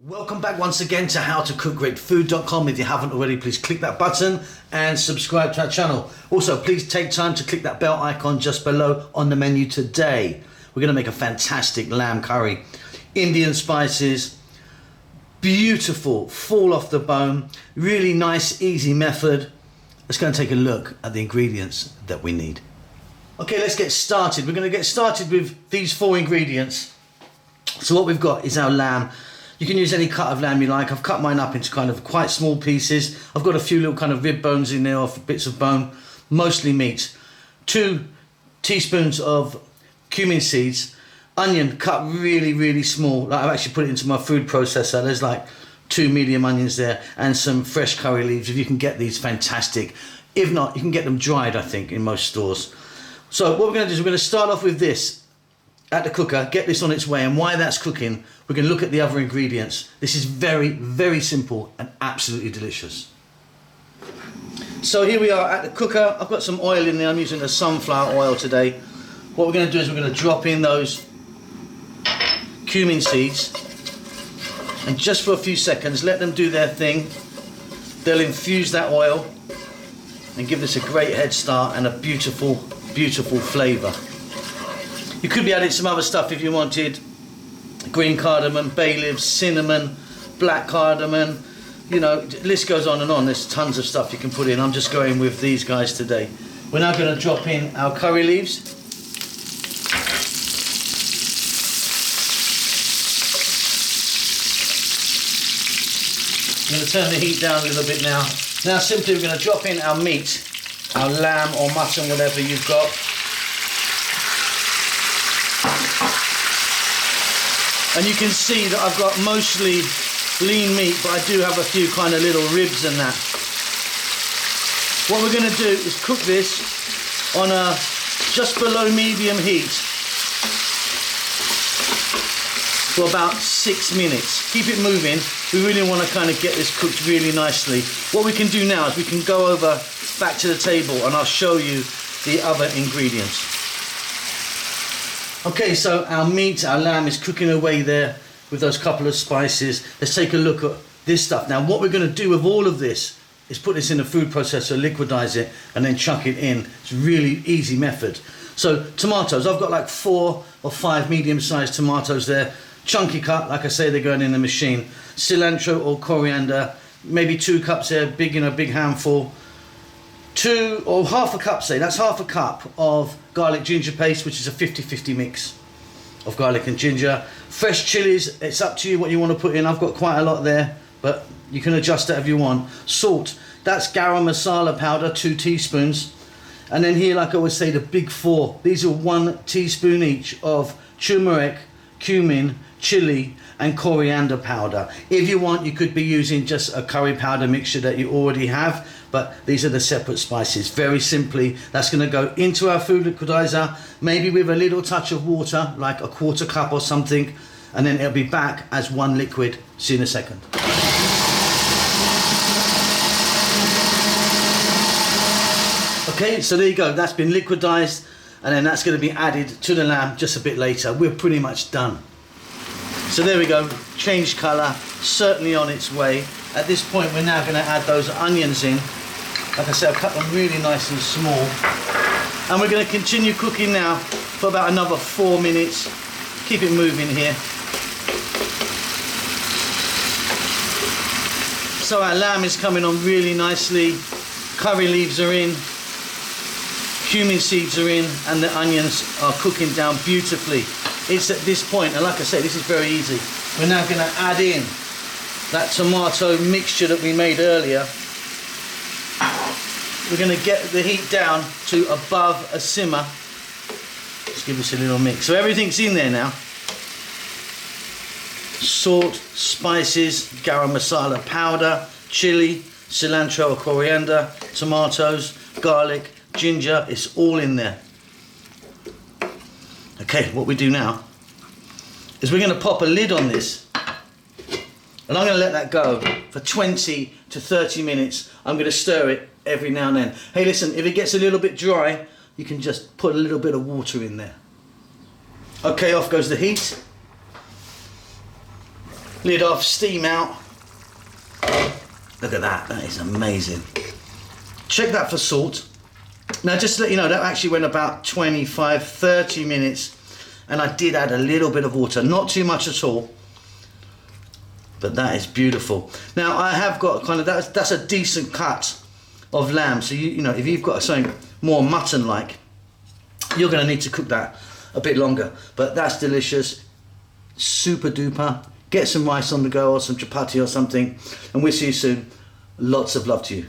Welcome back once again to howtocookgreatfood.com. If you haven't already, please click that button and subscribe to our channel. Also, please take time to click that bell icon just below on the menu today. We're going to make a fantastic lamb curry. Indian spices, beautiful, fall off the bone, really nice, easy method. Let's go and take a look at the ingredients that we need. Okay, let's get started. We're going to get started with these 4 ingredients. So what we've got is our lamb. You can use any cut of lamb you like. I've cut mine up into kind of quite small pieces. I've got a few little kind of rib bones in there, or bits of bone, mostly meat. 2 teaspoons of cumin seeds, onion cut really, really small. Like, I've actually put it into my food processor. There's like 2 medium onions there, and some fresh curry leaves. If you can get these, fantastic. If not, you can get them dried, I think, in most stores. So what we're going to do is we're going to start off with this at the cooker, get this on its way, and while that's cooking, we're going to look at the other ingredients. This is very, very simple and absolutely delicious. So here we are at the cooker. I've got some oil in there. I'm using the sunflower oil today. What we're going to do is we're going to drop in those cumin seeds, and just for a few seconds, let them do their thing. They'll infuse that oil and give this a great head start and a beautiful, beautiful flavour. You could be adding some other stuff if you wanted. Green cardamom, bay leaves, cinnamon, black cardamom. You know, the list goes on and on. There's tons of stuff you can put in. I'm just going with these guys today. We're now going to drop in our curry leaves. I'm going to turn the heat down a little bit now. Now simply we're going to drop in our meat, our lamb or mutton, whatever you've got. And you can see that I've got mostly lean meat, but I do have a few kind of little ribs and that. What we're going to do is cook this on a just below medium heat for about 6 minutes. Keep it moving. We really want to kind of get this cooked really nicely. What we can do now is we can go over back to the table and I'll show you the other ingredients. Okay, so our meat, our lamb is cooking away there with those couple of spices. Let's take a look at this stuff. Now what we're going to do with all of this is put this in a food processor, liquidize it, and then chuck it in. It's a really easy method. So tomatoes, I've got like 4 or 5 medium-sized tomatoes there. Chunky cut, like I say, they're going in the machine. Cilantro or coriander, maybe 2 cups there, big, big handful. 2 or half a cup, say, that's half a cup of garlic ginger paste, which is a 50-50 mix of garlic and ginger. Fresh chilies, it's up to you what you want to put in. I've got quite a lot there, but you can adjust that if you want. Salt, that's garam masala powder, 2 teaspoons. And then here, like I always say, the big 4. These are 1 teaspoon each of turmeric, cumin, chili and coriander powder. If you want, you could be using just a curry powder mixture that you already have, but these are the separate spices. Very simply, that's going to go into our food liquidizer, maybe with a little touch of water, like a 1/4 cup or something, and then it'll be back as 1 liquid. See you in a second. Okay, so there you go. That's been liquidized, and then that's going to be added to the lamb just a bit later. We're pretty much done. So there we go, changed colour, certainly on its way. At this point we're now going to add those onions in. Like I said, I've cut them really nice and small. And we're going to continue cooking now for about another 4 minutes. Keep it moving here. So our lamb is coming on really nicely. Curry leaves are in. Cumin seeds are in, and the onions are cooking down beautifully. It's at this point, and like I say, this is very easy. We're now going to add in that tomato mixture that we made earlier. We're going to get the heat down to above a simmer. Just give this a little mix. So everything's in there now. Salt, spices, garam masala powder, chili, cilantro or coriander, tomatoes, garlic, ginger, it's all in there. Okay, what we do now is we're going to pop a lid on this, and I'm going to let that go for 20 to 30 minutes. I'm going to stir it every now and then. Hey, listen, if it gets a little bit dry, you can just put a little bit of water in there. Okay, off goes the heat. Lid off, steam out. Look at that, that is amazing. Check that for salt. Now just to let you know, that actually went about 25, 30 minutes, and I did add a little bit of water, not too much at all. But that is beautiful. Now I have got kind of, that's a decent cut of lamb. So you know, if you've got something more mutton-like, you're gonna need to cook that a bit longer. But that's delicious, super duper. Get some rice on the go or some chapati or something, and we'll see you soon. Lots of love to you.